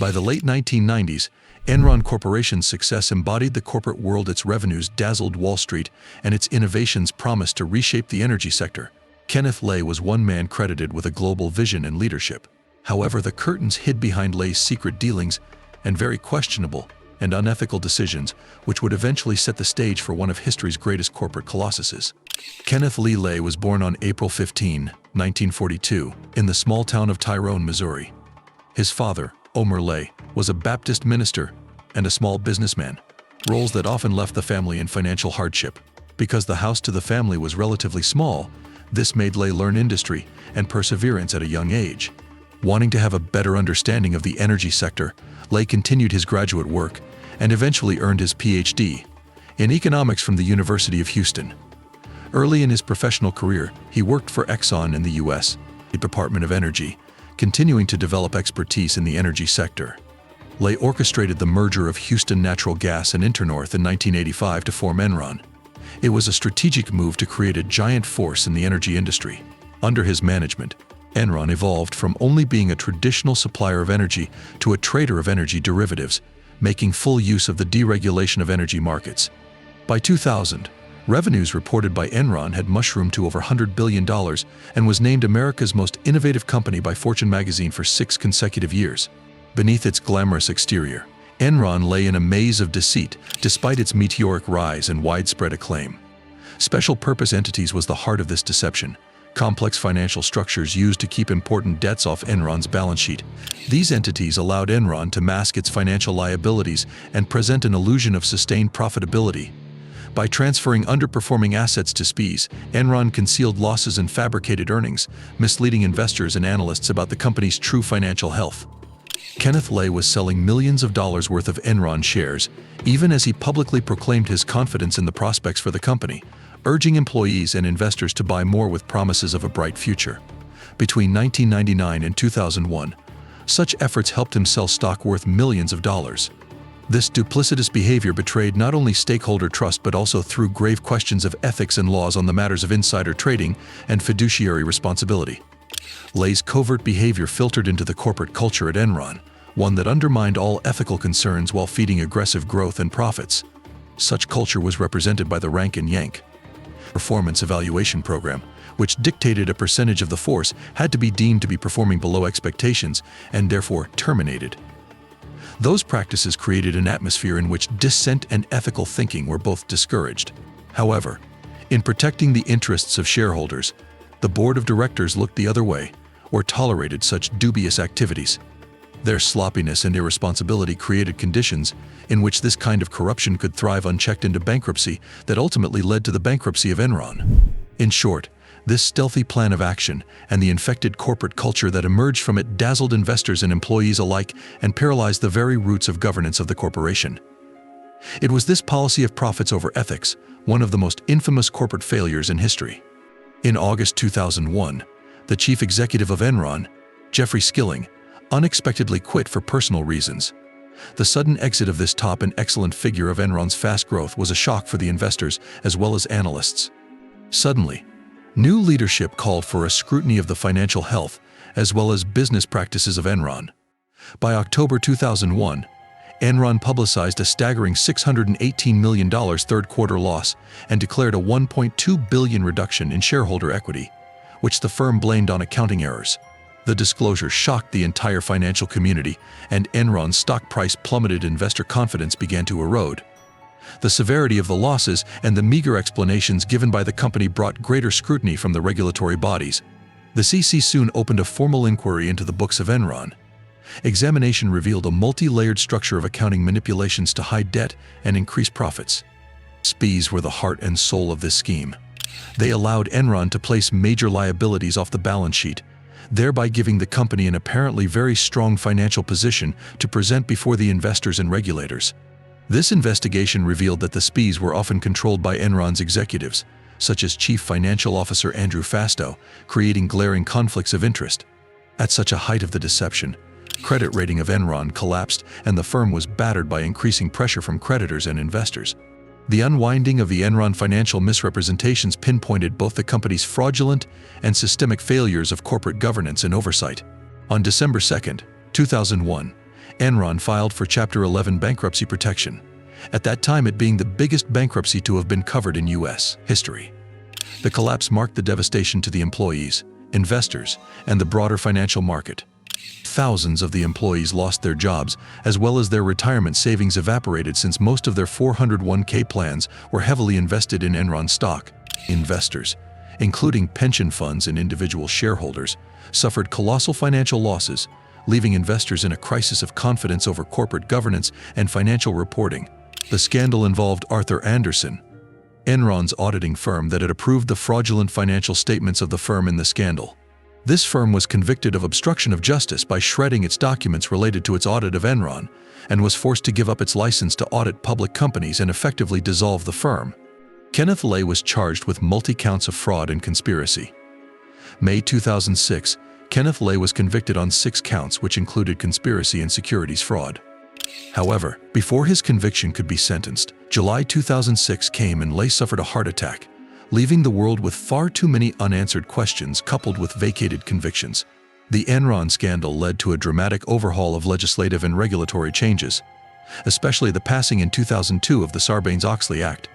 By the late 1990s, Enron Corporation's success embodied the corporate world. Its revenues dazzled Wall Street, and its innovations promised to reshape the energy sector. Kenneth Lay was one man credited with a global vision and leadership. However, the curtains hid behind Lay's secret dealings and very questionable and unethical decisions, which would eventually set the stage for one of history's greatest corporate colossuses. Kenneth Lee Lay was born on April 15, 1942, in the small town of Tyrone, Missouri. His father, Omer Lay, was a Baptist minister and a small businessman, roles that often left the family in financial hardship. Because the house to the family was relatively small, this made Lay learn industry and perseverance at a young age. Wanting to have a better understanding of the energy sector, Lay continued his graduate work and eventually earned his Ph.D. in economics from the University of Houston. Early in his professional career, he worked for Exxon in the U.S. Department of Energy, continuing to develop expertise in the energy sector. Lay orchestrated the merger of Houston Natural Gas and Internorth in 1985 to form Enron. It was a strategic move to create a giant force in the energy industry. Under his management, Enron evolved from only being a traditional supplier of energy to a trader of energy derivatives, making full use of the deregulation of energy markets. By 2000, revenues reported by Enron had mushroomed to over $100 billion and was named America's most innovative company by Fortune magazine for 6 consecutive years. Beneath its glamorous exterior, Enron lay in a maze of deceit despite its meteoric rise and widespread acclaim. Special purpose entities was the heart of this deception. Complex financial structures used to keep important debts off Enron's balance sheet. These entities allowed Enron to mask its financial liabilities and present an illusion of sustained profitability. By transferring underperforming assets to SPEs, Enron concealed losses and fabricated earnings, misleading investors and analysts about the company's true financial health. Kenneth Lay was selling millions of dollars worth of Enron shares, even as he publicly proclaimed his confidence in the prospects for the company, urging employees and investors to buy more with promises of a bright future. Between 1999 and 2001, such efforts helped him sell stock worth millions of dollars. This duplicitous behavior betrayed not only stakeholder trust but also threw grave questions of ethics and laws on the matters of insider trading and fiduciary responsibility. Lay's covert behavior filtered into the corporate culture at Enron, one that undermined all ethical concerns while feeding aggressive growth and profits. Such culture was represented by the rank and yank performance evaluation program, which dictated a percentage of the force had to be deemed to be performing below expectations and therefore terminated. Those practices created an atmosphere in which dissent and ethical thinking were both discouraged. However, in protecting the interests of shareholders, the board of directors looked the other way or tolerated such dubious activities. Their sloppiness and irresponsibility created conditions in which this kind of corruption could thrive unchecked into bankruptcy that ultimately led to the bankruptcy of Enron. In short, this stealthy plan of action and the infected corporate culture that emerged from it dazzled investors and employees alike and paralyzed the very roots of governance of the corporation. It was this policy of profits over ethics, one of the most infamous corporate failures in history. In August 2001, the chief executive of Enron, Jeffrey Skilling, unexpectedly quit for personal reasons. The sudden exit of this top and excellent figure of Enron's fast growth was a shock for the investors as well as analysts. Suddenly, new leadership called for a scrutiny of the financial health as well as business practices of Enron. By October 2001, Enron publicized a staggering $618 million third-quarter loss and declared a $1.2 billion reduction in shareholder equity, which the firm blamed on accounting errors. The disclosure shocked the entire financial community, and Enron's stock price plummeted. Investor confidence began to erode. The severity of the losses and the meager explanations given by the company brought greater scrutiny from the regulatory bodies. The SEC soon opened a formal inquiry into the books of Enron. Examination revealed a multi-layered structure of accounting manipulations to hide debt and increase profits. SPEs were the heart and soul of this scheme. They allowed Enron to place major liabilities off the balance sheet, thereby giving the company an apparently very strong financial position to present before the investors and regulators. This investigation revealed that the SPEs were often controlled by Enron's executives, such as Chief Financial Officer Andrew Fastow, creating glaring conflicts of interest. At such a height of the deception, credit rating of Enron collapsed and the firm was battered by increasing pressure from creditors and investors. The unwinding of the Enron financial misrepresentations pinpointed both the company's fraudulent and systemic failures of corporate governance and oversight. On December 2, 2001, Enron filed for Chapter 11 bankruptcy protection, at that time it being the biggest bankruptcy to have been covered in U.S. history. The collapse marked the devastation to the employees, investors, and the broader financial market. Thousands of the employees lost their jobs, as well as their retirement savings evaporated since most of their 401k plans were heavily invested in Enron stock. Investors, including pension funds and individual shareholders, suffered colossal financial losses, leaving investors in a crisis of confidence over corporate governance and financial reporting. The scandal involved Arthur Andersen, Enron's auditing firm that had approved the fraudulent financial statements of the firm in the scandal. This firm was convicted of obstruction of justice by shredding its documents related to its audit of Enron, and was forced to give up its license to audit public companies and effectively dissolve the firm. Kenneth Lay was charged with multi-counts of fraud and conspiracy. May 2006, Kenneth Lay was convicted on 6 counts, which included conspiracy and securities fraud. However, before his conviction could be sentenced, July 2006 came and Lay suffered a heart attack, leaving the world with far too many unanswered questions coupled with vacated convictions. The Enron scandal led to a dramatic overhaul of legislative and regulatory changes, especially the passing in 2002 of the Sarbanes-Oxley Act,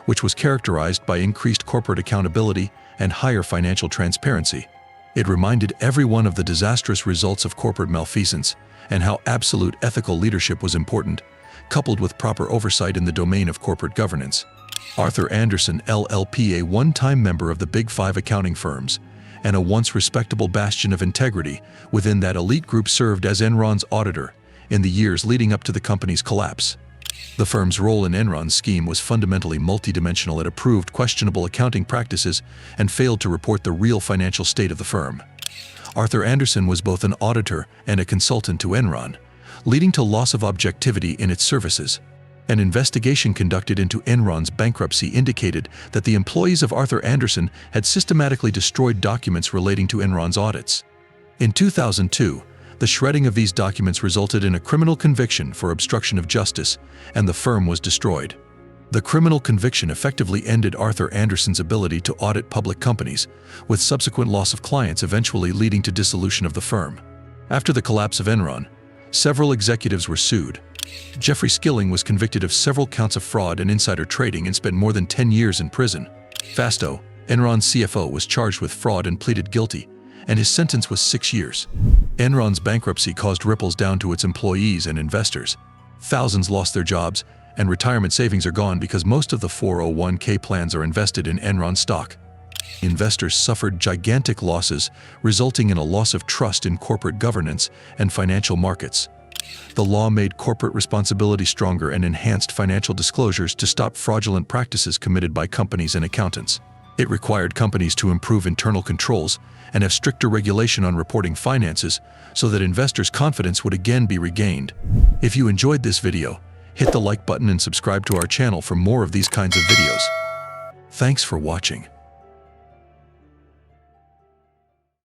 which was characterized by increased corporate accountability and higher financial transparency. It reminded everyone of the disastrous results of corporate malfeasance and how absolute ethical leadership was important, coupled with proper oversight in the domain of corporate governance. Arthur Andersen LLP, a one-time member of the Big Five accounting firms and a once respectable bastion of integrity within that elite group, served as Enron's auditor in the years leading up to the company's collapse. The firm's role in Enron's scheme was fundamentally multidimensional. It approved questionable accounting practices and failed to report the real financial state of the firm. Arthur Andersen was both an auditor and a consultant to Enron, leading to loss of objectivity in its services. An investigation conducted into Enron's bankruptcy indicated that the employees of Arthur Andersen had systematically destroyed documents relating to Enron's audits. In 2002, the shredding of these documents resulted in a criminal conviction for obstruction of justice, and the firm was destroyed. The criminal conviction effectively ended Arthur Andersen's ability to audit public companies, with subsequent loss of clients eventually leading to dissolution of the firm. After the collapse of Enron, several executives were sued. Jeffrey Skilling was convicted of several counts of fraud and insider trading and spent more than 10 years in prison. Fastow, Enron's CFO, was charged with fraud and pleaded guilty, and his sentence was 6 years. Enron's bankruptcy caused ripples down to its employees and investors. Thousands lost their jobs, and retirement savings are gone because most of the 401k plans are invested in Enron stock. Investors suffered gigantic losses, resulting in a loss of trust in corporate governance and financial markets. The law made corporate responsibility stronger and enhanced financial disclosures to stop fraudulent practices committed by companies and accountants. It required companies to improve internal controls and have stricter regulation on reporting finances so that investors' confidence would again be regained. If you enjoyed this video, hit the like button and subscribe to our channel for more of these kinds of videos. Thanks for watching.